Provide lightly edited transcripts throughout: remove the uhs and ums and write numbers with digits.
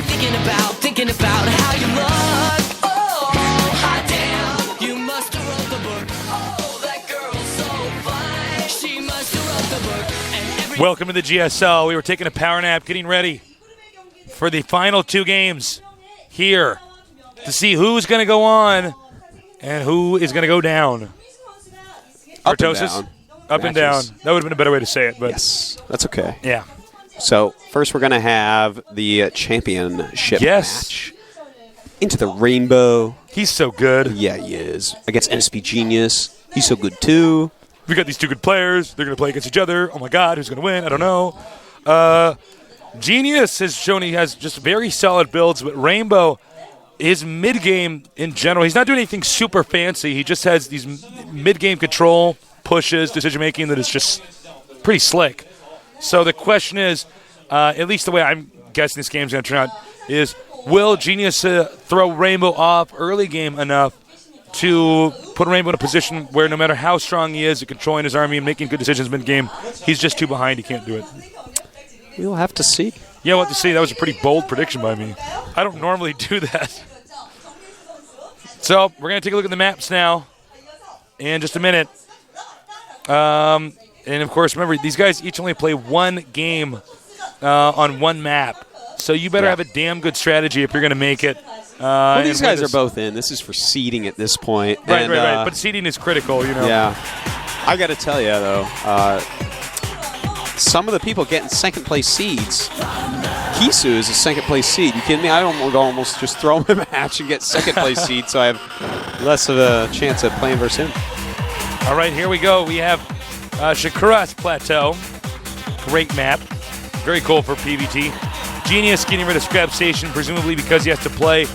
thinking about how you look. Oh, hot damn, you must have wrote the book. Oh, that girl's so fine. She must have wrote the book. Welcome to the GSL. We were taking a power nap, getting ready for the final two games here to see who's going to go on and who is going to go down. Up and down. Up and down. That would have been a better way to say it, but yes, that's okay. Yeah. So first, we're going to have the championship match into the RainBOw. He's so good. Yeah, he is. Against NSP Genius. He's so good too. We got these two good players. They're going to play against each other. Oh my God, who's going to win? I don't know. Genius has shown he has just very solid builds, but RainBOw, his mid-game in general, he's not doing anything super fancy. He just has these mid-game control, pushes, decision-making that is just pretty slick. So the question is, at least the way I'm guessing this game's going to turn out, is will Genius throw RainBOw off early game enough to put RainBOw in a position where no matter how strong he is at controlling his army and making good decisions mid-game, he's just too behind. He can't do it. We'll have to see. Yeah, we'll have to see. That was a pretty bold prediction by me. I don't normally do that. So we're going to take a look at the maps now in just a minute. And, of course, remember, these guys each only play one game on one map. So you better have a damn good strategy if you're going to make it. Well, these guys are both in. This is for seeding at this point. Right. But seeding is critical, you know. Yeah. I got to tell you, though, some of the people getting second-place seeds, Kisu is a second-place seed. You kidding me? I don't almost just throw him in a match and get second-place seed, so I have less of a chance at playing versus him. All right, here we go. We have Shakura's Plateau. Great map. Very cool for PvT. Genius getting rid of Scrap Station, presumably because he has to play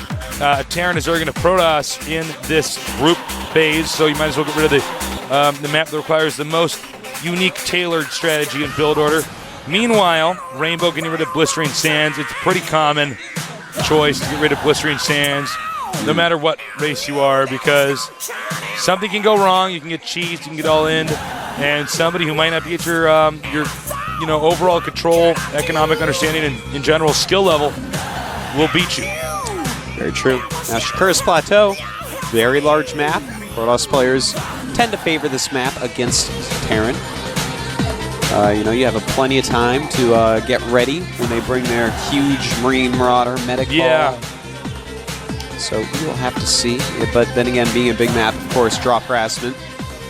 Terran as Zergan of Protoss in this group phase, so you might as well get rid of the map that requires the most unique, tailored strategy and build order. Meanwhile, RainBOw getting rid of Blistering Sands. It's a pretty common choice to get rid of Blistering Sands, no matter what race you are, because something can go wrong. You can get cheesed, you can get all in, and somebody who might not be at your overall control, economic understanding, and in general skill level will beat you. Very true. Now, Shakura's Plateau, very large map. Protoss players tend to favor this map against Terran. You have plenty of time to get ready when they bring their huge Marine Marauder medic ball. So we'll have to see. But then again, being a big map, of course, drop harassment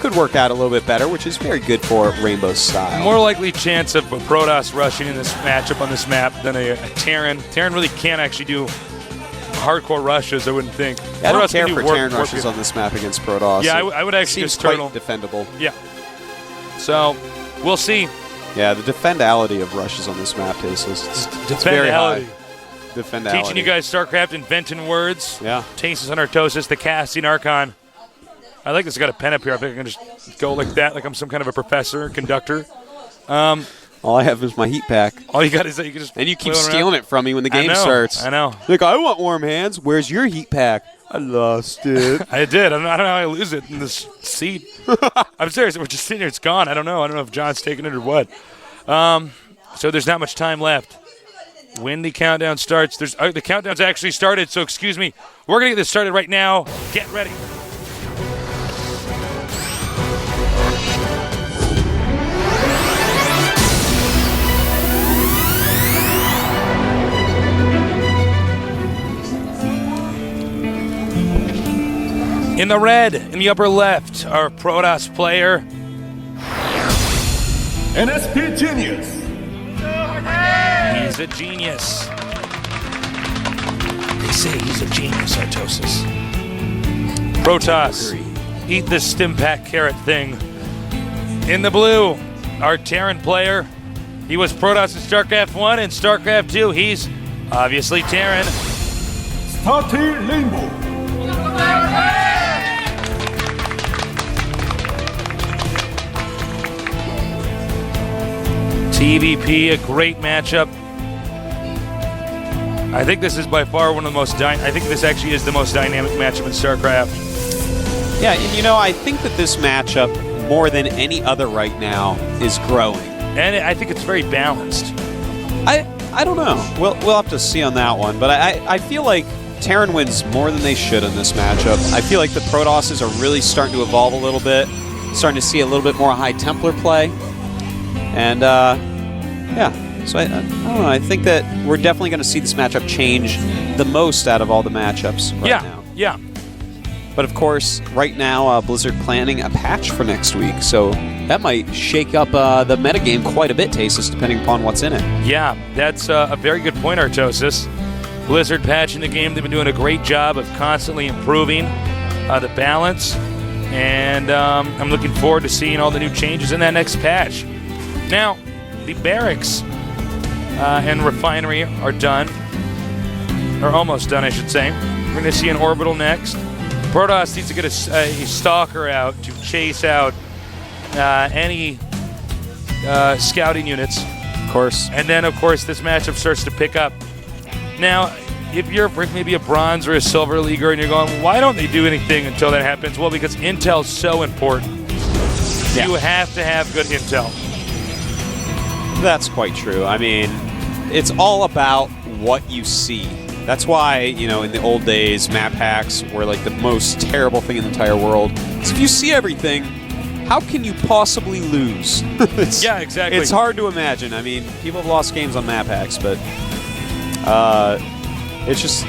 could work out a little bit better, which is very good for RainBOW's style. More likely chance of a Protoss rushing in this matchup on this map than a Terran. Terran really can't actually do hardcore rushes, I wouldn't think. I don't care for Terran rushes on this map against Protoss. Yeah, I would actually seems just turtle. Quite defendable. Yeah. So, we'll see. Yeah, the defendality of rushes on this map is very high. Defendality. Teaching you guys StarCraft inventing words. Yeah. Tastes Unartosis, the casting Archon. I like this. I got a pen up here. I think I can just go like that, like I'm some kind of a professor, conductor. All I have is my heat pack. All you got is that you can just. And you keep stealing it from me when the game starts. I know. Like, I want warm hands. Where's your heat pack? I lost it. I did. I don't know how I lose it in this seat. I'm serious. We're just sitting here. It's gone. I don't know. I don't know if John's taking it or what. So there's not much time left. When the countdown starts, the countdown's actually started. So excuse me. We're gonna get this started right now. Get ready. In the red, in the upper left, our Protoss player. NSP Genius. He's a genius. They say he's a genius, Artosis. Protoss, eat this stim pack carrot thing. In the blue, our Terran player. He was Protoss in StarCraft 1 and StarCraft 2. He's obviously Terran. Starting RainBOw. TVP, a great matchup. I think this is by far one of the most. I think this actually is the most dynamic matchup in StarCraft. Yeah, and I think that this matchup, more than any other right now, is growing. And I think it's very balanced. I don't know. We'll have to see on that one. But I feel like Terran wins more than they should in this matchup. I feel like the Protosses are really starting to evolve a little bit. Starting to see a little bit more High Templar play. And, yeah. So I don't know. I think that we're definitely going to see this matchup change the most out of all the matchups right now. Yeah. But of course, right now, Blizzard planning a patch for next week, so that might shake up the metagame quite a bit, Tasis, depending upon what's in it. Yeah, that's a very good point, Artosis. Blizzard patching the game. They've been doing a great job of constantly improving the balance, and I'm looking forward to seeing all the new changes in that next patch. Now, the barracks and refinery are done, or almost done, I should say. We're going to see an orbital next. Protoss needs to get a stalker out to chase out any scouting units. Of course. And then, of course, this matchup starts to pick up. Now, if you're maybe a bronze or a silver leaguer and you're going, why don't they do anything until that happens? Well, because intel's so important. Yeah. You have to have good intel. That's quite true. I mean, it's all about what you see. That's why, in the old days, map hacks were like the most terrible thing in the entire world. So if you see everything, how can you possibly lose? Yeah, exactly. It's hard to imagine. I mean, people have lost games on map hacks, but it's just...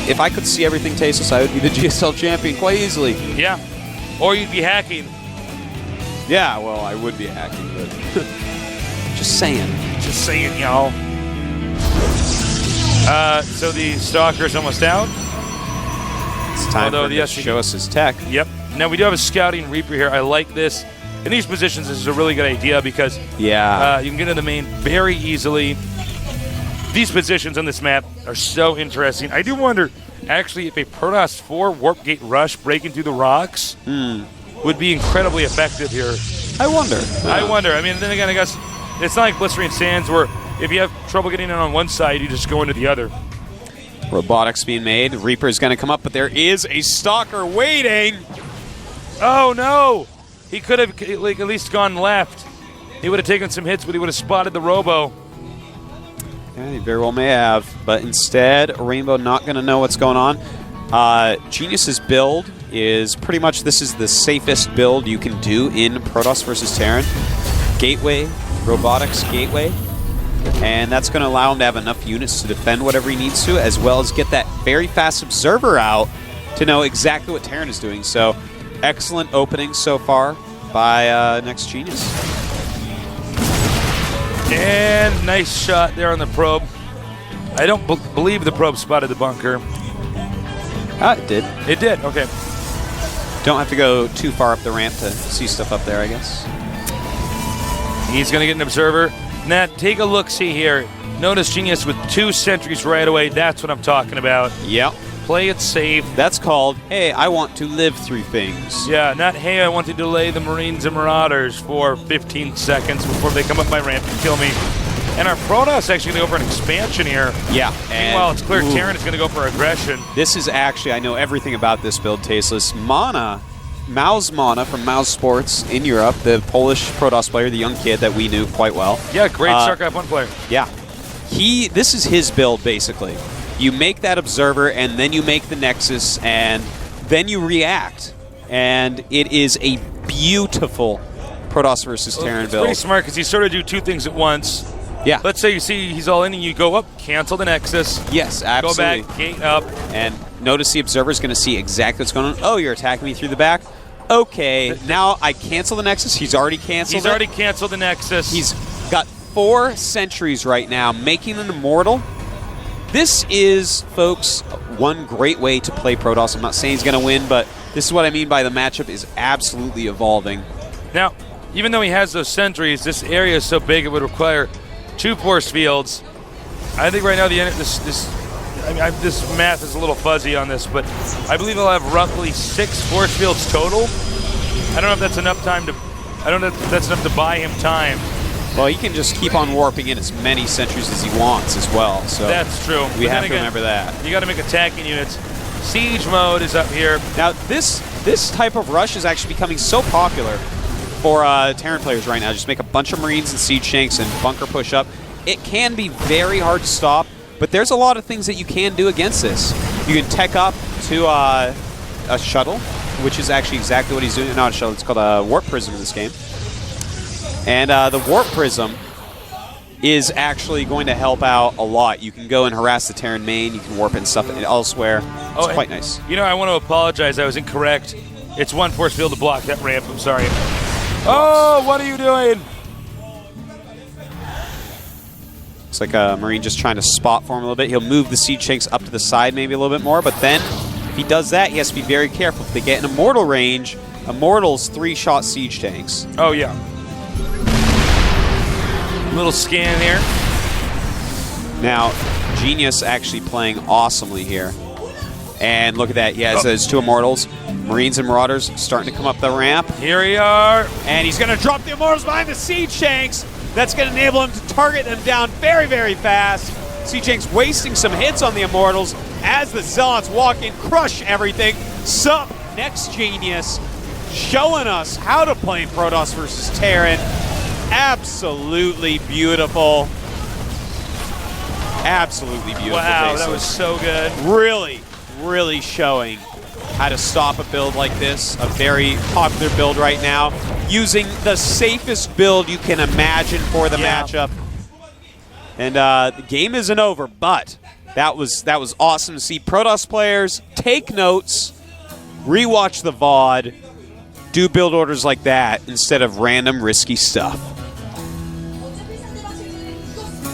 If I could see everything, Tasis, I would be the GSL champion quite easily. Yeah. Or you'd be hacking. Yeah, well, I would be hacking, but... just saying. Just saying, y'all. So the Stalker's almost out. It's time for him to show us his tech. Yep. Now we do have a Scouting Reaper here. I like this. In these positions, this is a really good idea because you can get into the main very easily. These positions on this map are so interesting. I do wonder, actually, if a Protoss 4 Warp Gate Rush breaking through the rocks would be incredibly effective here. I wonder. I wonder. I mean, then again, I guess it's not like Blistering Sands where if you have trouble getting in on one side, you just go into the other. Robotics being made. Reaper's going to come up, but there is a Stalker waiting. Oh, no. He could have at least gone left. He would have taken some hits, but he would have spotted the Robo. Yeah, he very well may have. But instead, RainBOw not going to know what's going on. Genius's build is pretty much, this is the safest build you can do in Protoss versus Terran. Gateway, Robotics Gateway. And that's going to allow him to have enough units to defend whatever he needs to, as well as get that very fast observer out to know exactly what Terran is doing. So, excellent opening so far by Next Genius. And nice shot there on the probe. I don't believe the probe spotted the bunker. It did. It did, okay. Don't have to go too far up the ramp to see stuff up there, I guess. He's going to get an observer. Now, take a look-see here. Notice Genius with 2 sentries right away. That's what I'm talking about. Yep. Play it safe. That's called, hey, I want to live through things. Yeah, not, hey, I want to delay the Marines and Marauders for 15 seconds before they come up my ramp and kill me. And our Protoss actually going to go for an expansion here. Yeah. Meanwhile, it's clear Terran is going to go for aggression. This is actually, I know everything about this build, Tasteless. Maus Mana from Maus Sports in Europe, the Polish Protoss player, the young kid that we knew quite well. Yeah, great StarCraft 1 player. Yeah. This is his build, basically. You make that observer, and then you make the Nexus, and then you react. And it is a beautiful Protoss versus Terran build. It's pretty smart, because he sort of do 2 things at once. Yeah. Let's say you see he's all in, and you go up, cancel the Nexus. Yes, absolutely. Go back, gate up. And notice the observer's going to see exactly what's going on. Oh, you're attacking me through the back? Okay, now I cancel the Nexus. He's already canceled He's already canceled the Nexus. He's got 4 sentries right now, making an immortal. This is, folks, one great way to play Protoss. I'm not saying he's going to win, but this is what I mean by the matchup is absolutely evolving. Now, even though he has those sentries, this area is so big it would require 2 force fields. I think right now this math is a little fuzzy on this, but I believe he'll have roughly 6 force fields total. I don't know if that's enough time to. I don't know if that's enough to buy him time. Well, he can just keep on warping in as many sentries as he wants as well. So that's true. We have to remember that. You got to make attacking units. Siege mode is up here. Now, this type of rush is actually becoming so popular for Terran players right now. Just make a bunch of Marines and Siege Shanks and bunker push up. it can be very hard to stop, but there's a lot of things that you can do against this. You can tech up to a shuttle, which is actually exactly what he's doing. Not a shuttle, it's called a warp prism in this game. And the warp prism is actually going to help out a lot. You can go and harass the Terran main, you can warp and stuff elsewhere. It's quite nice. You know, I want to apologize. I was incorrect. It's one force field to block that ramp. I'm sorry. Oh, what are you doing? It's like a Marine just trying to spot for him a little bit. He'll move the siege tanks up to the side maybe a little bit more, but then if he does that, he has to be very careful. If they get in Immortal range, Immortal's 3-shot siege tanks. Oh, yeah. Little scan there. Now, Genius actually playing awesomely here. And look at that. He has those 2 Immortals. Marines and Marauders starting to come up the ramp. Here we are. And he's going to drop the Immortals behind the siege tanks. That's going to enable him to target them down very, very fast. Siege tanks wasting some hits on the Immortals as the Zealots walk in, crush everything. Sup, next Genius, showing us how to play Protoss versus Terran. Absolutely beautiful. Absolutely beautiful. Wow, that was so good. Really, really showing how to stop a build like this. A very popular build right now. Using the safest build you can imagine for the matchup. And the game isn't over, but that was awesome to see. Protoss players take notes, rewatch the VOD, do build orders like that instead of random risky stuff.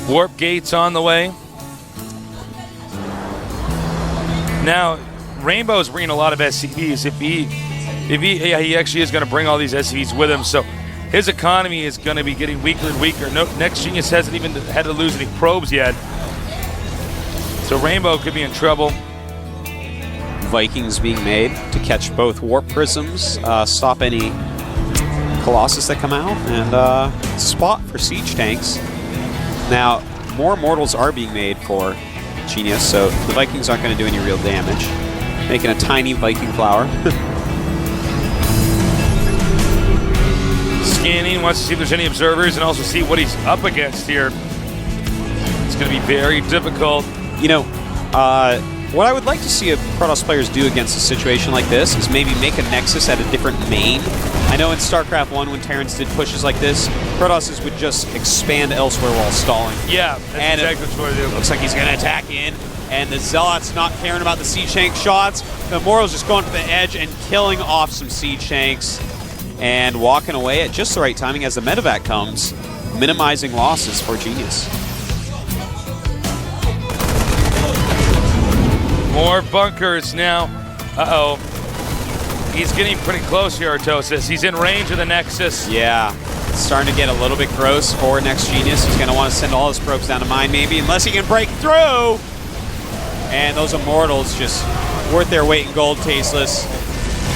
Warp gates on the way. Now, RainBOW's bringing a lot of SCVs. If he actually is going to bring all these SCVs with him, so his economy is going to be getting weaker and weaker. Next Genius hasn't even had to lose any probes yet, so RainBOW could be in trouble. Vikings being made to catch both warp prisms, stop any Colossus that come out, and spot for siege tanks. Now, more Immortals are being made for Genius, so the Vikings aren't going to do any real damage. Making a tiny Viking flower. Scanning, wants to see if there's any observers and also see what he's up against here. It's going to be very difficult. You know, what I would like to see Protoss players do against a situation like this is maybe make a Nexus at a different main. I know in StarCraft 1 when Terrans did pushes like this, Protosses would just expand elsewhere while stalling. Yeah, that's exactly what it looks like he's going to attack in, and the Zealots not caring about the siege tank shots. The Immortals just going to the edge and killing off some siege tanks and walking away at just the right timing as the medevac comes, minimizing losses for Genius. More bunkers now. Uh-oh. He's getting pretty close here, Artosis. He's in range of the Nexus. Yeah. It's starting to get a little bit gross for next Genius. He's going to want to send all his probes down to mine, maybe, unless he can break through. And those Immortals just worth their weight in gold, tasteless.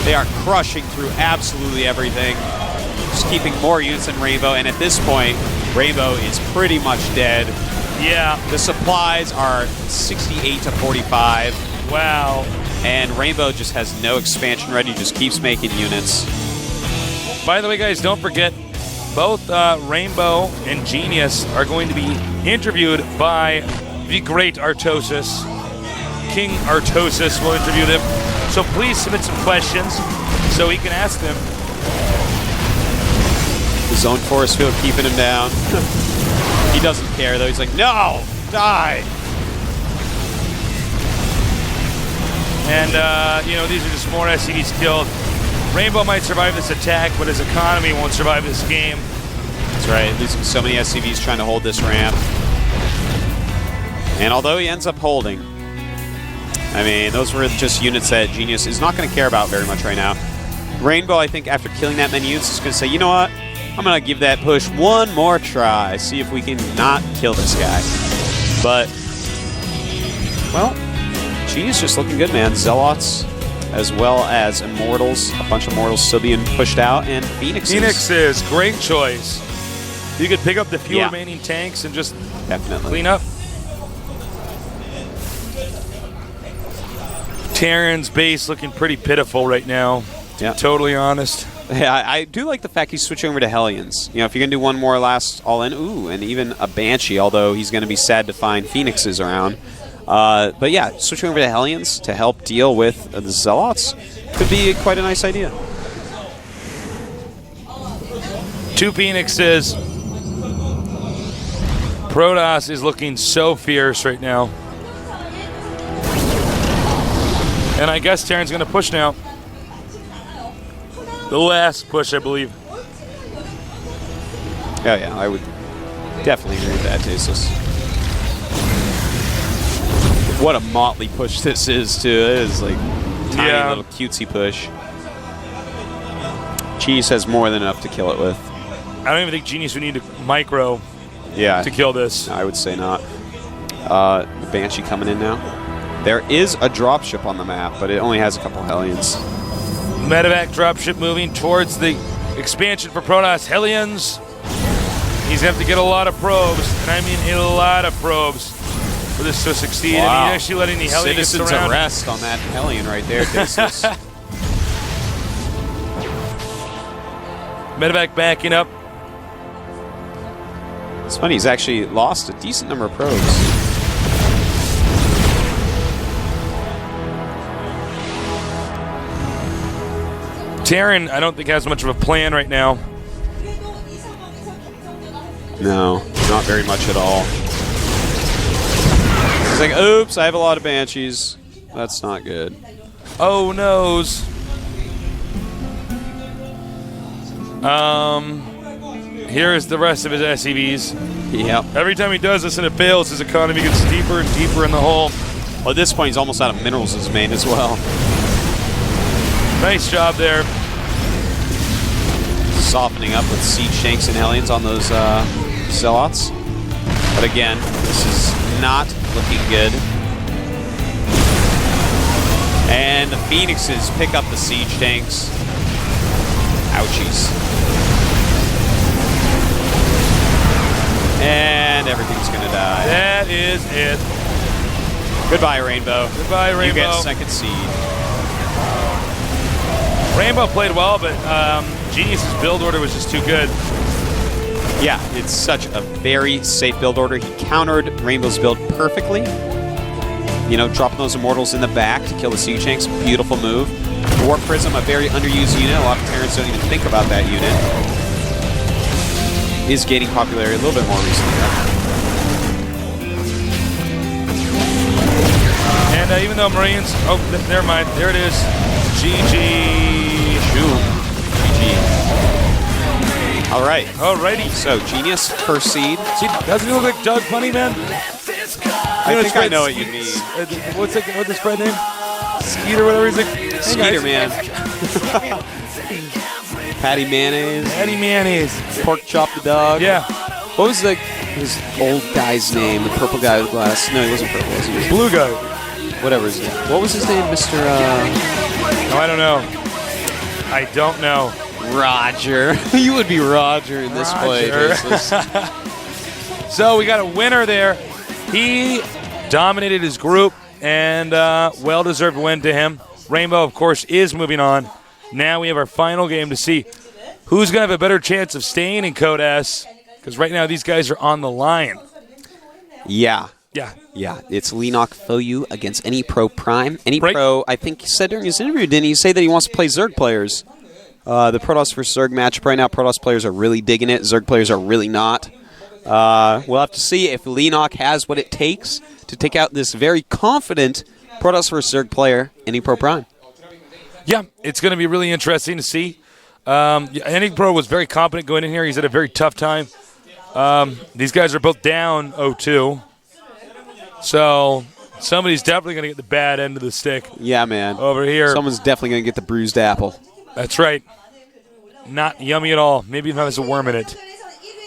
They are crushing through absolutely everything. Just keeping more units than RainBOW. And at this point, RainBOW is pretty much dead. Yeah. The supplies are 68 to 45. Wow. And RainBOW just has no expansion ready, just keeps making units. By the way, guys, don't forget, both RainBOW and Genius are going to be interviewed by the great Artosis. King Artosis will interview them. So please submit some questions so he can ask them. His own force field keeping him down. He doesn't care, though. He's like, no, die. And, you know, these are just more SCVs killed. RainBOW might survive this attack, but his economy won't survive this game. That's right, losing so many SCVs trying to hold this ramp. And although he ends up holding, I mean, those were just units that Genius is not going to care about very much right now. RainBOW, I think, after killing that many units, is going to say, you know what? I'm going to give that push one more try, see if we can not kill this guy. But, well, Genius just looking good, man. Zealots, as well as Immortals. A bunch of Immortals still being pushed out, and Phoenixes. Phoenixes, great choice. You could pick up the few remaining tanks and just clean up. Terran's base looking pretty pitiful right now, to be totally honest. Yeah, I do like the fact he's switching over to Hellions. You know, if you're going to do one more last all-in, and even a Banshee, although he's going to be sad to find Phoenixes around. But yeah, switching over to Hellions to help deal with the Zealots could be quite a nice idea. 2 Phoenixes. Protoss is looking so fierce right now. And I guess Terran's going to push now. The last push, I believe. Oh yeah, I would definitely agree with that, Tasteless. What a motley push this is, too. It is like tiny little cutesy push. Cheese has more than enough to kill it with. I don't even think Genius would need a micro to kill this. I would say not. The Banshee coming in now. There is a dropship on the map, but it only has a couple Hellions. Medevac dropship moving towards the expansion for Protoss. Hellions. He's going to have to get a lot of probes, and I mean a lot of probes for this to succeed. Wow. And he's actually letting the Hellion get Citizens surrounded. arrest on that Hellion right there, Tasteless. Medevac backing up. It's funny, he's actually lost a decent number of probes. Terran, I don't think has much of a plan right now. No, not very much at all. He's like, oops, I have a lot of Banshees. That's not good. Oh, noes. Here's the rest of his SCVs. Yep. Every time he does this and it fails, his economy gets deeper and deeper in the hole. Well, at this point, he's almost out of minerals as main as well. Nice job there. Softening up with Siege Shanks and Hellions on those Zealots. But again, this is not looking good. And the Phoenixes pick up the Siege Tanks. Ouchies. And everything's going to die. That is it. Goodbye, Rainbow. Goodbye, Rainbow. You get second seed. Rainbow played well, but Genius's build order was just too good. Yeah, it's such a very safe build order. He countered Rainbow's build perfectly. You know, dropping those Immortals in the back to kill the Siege Tanks. Beautiful move. Warp Prism, a very underused unit. A lot of Terrans don't even think about that unit. Is gaining popularity a little bit more recently, though. And even though Marines... Oh, never mind. There it is. GG. Shoot. GG. All right. Alrighty. So, Genius, first seed. See, doesn't he look like Doug Funny Man? I think I know what you mean. What's the spread name? Skeet or whatever he's like. Hey Skeeter guys. Man. Patty Mayonnaise. Eddie Mayonnaise. Pork Chop the dog. Yeah. What was his old guy's name? The purple guy with glass. No, he wasn't purple. Was he? Blue guy. Whatever his name. What was his name? Mr. No, I don't know. I don't know. Roger. You would be Roger in this play. So we got a winner there. He dominated his group, and well-deserved win to him. Rainbow, of course, is moving on. Now we have our final game to see who's going to have a better chance of staying in Code S, because right now these guys are on the line. Yeah. Yeah. Yeah, it's Lenok Foyu against Any Pro Prime. Any Right. Pro, I think he said during his interview, didn't he say that he wants to play Zerg players? The Protoss versus Zerg matchup right now, Protoss players are really digging it. Zerg players are really not. We'll have to see if Lenok has what it takes to take out this very confident Protoss versus Zerg player, Any Pro Prime. Yeah, it's going to be really interesting to see. Any Pro was very competent going in here. He's had a very tough time. These guys are both down 0-2. So somebody's definitely going to get the bad end of the stick. Yeah, man. Over here. Someone's definitely going to get the bruised apple. That's right. Not yummy at all. Maybe even has a worm in it.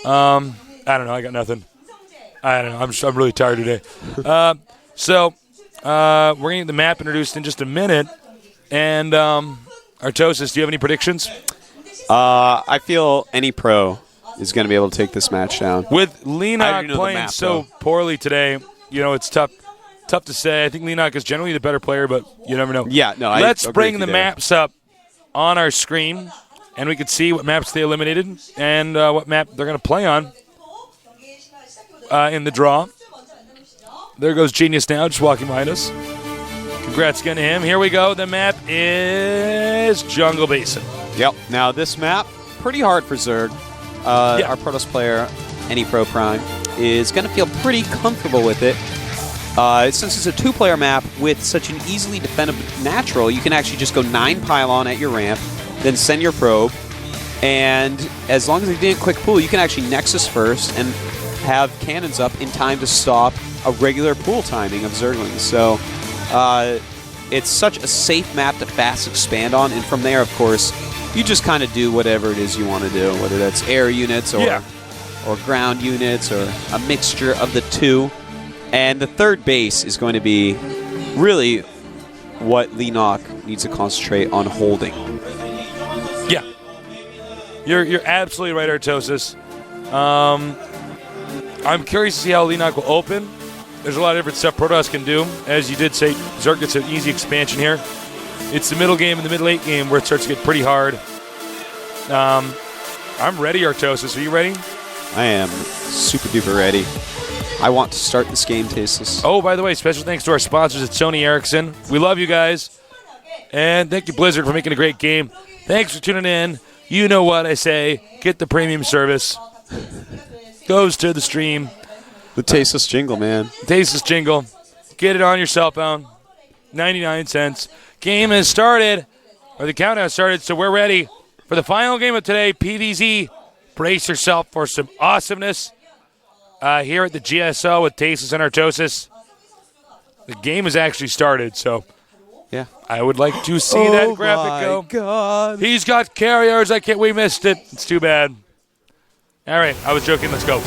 I don't know. I got nothing. I don't know. I'm really tired today. So we're going to get the map introduced in just a minute. And Artosis, do you have any predictions? I feel Any Pro is going to be able to take this match down. With I Lenok already know the playing map, so though. poorly today, you know, it's tough to say. I think Lenok is generally the better player, but you never know. Yeah, no, Let's agree bring with the you there. maps up on our screen. and we could see what maps they eliminated and what map they're going to play on in the draw. There goes Genius now, just walking behind us. Congrats again to him. Here we go. The map is Jungle Basin. Yep. Now this map, pretty hard for Zerg. Our Protoss player, Any Pro Prime, is going to feel pretty comfortable with it. Since it's a 2-player map with such an easily defendable natural, you can actually just go 9 pylon at your ramp, then send your probe, and as long as they didn't quick pool, you can actually Nexus first and have cannons up in time to stop a regular pool timing of Zerglings. So it's such a safe map to fast expand on, and from there, of course, you just kind of do whatever it is you want to do, whether that's air units or ground units or a mixture of the two. And the third base is going to be really what Leenock needs to concentrate on holding. Yeah. You're absolutely right, Artosis. I'm curious to see how Leenock will open. There's a lot of different stuff Protoss can do. As you did say, Zerg gets an easy expansion here. It's the middle game and the mid-late game where it starts to get pretty hard. I'm ready, Artosis. Are you ready? I am super duper ready. I want to start this game, Tasteless. Oh, by the way, special thanks to our sponsors at Sony Ericsson. We love you guys. And thank you, Blizzard, for making a great game. Thanks for tuning in. You know what I say. Get the premium service. Goes to the stream. The Tasteless jingle, man. Tasteless jingle. Get it on your cell phone. 99 cents. Game has started. Or the countdown started, so we're ready for the final game of today. PVZ. Brace yourself for some awesomeness. Here at the GSO with Tasteless and Artosis. The game has actually started, so yeah, I would like to see that graphic go. Oh, my God. He's got carriers. We missed it. It's too bad. All right, I was joking. Let's go.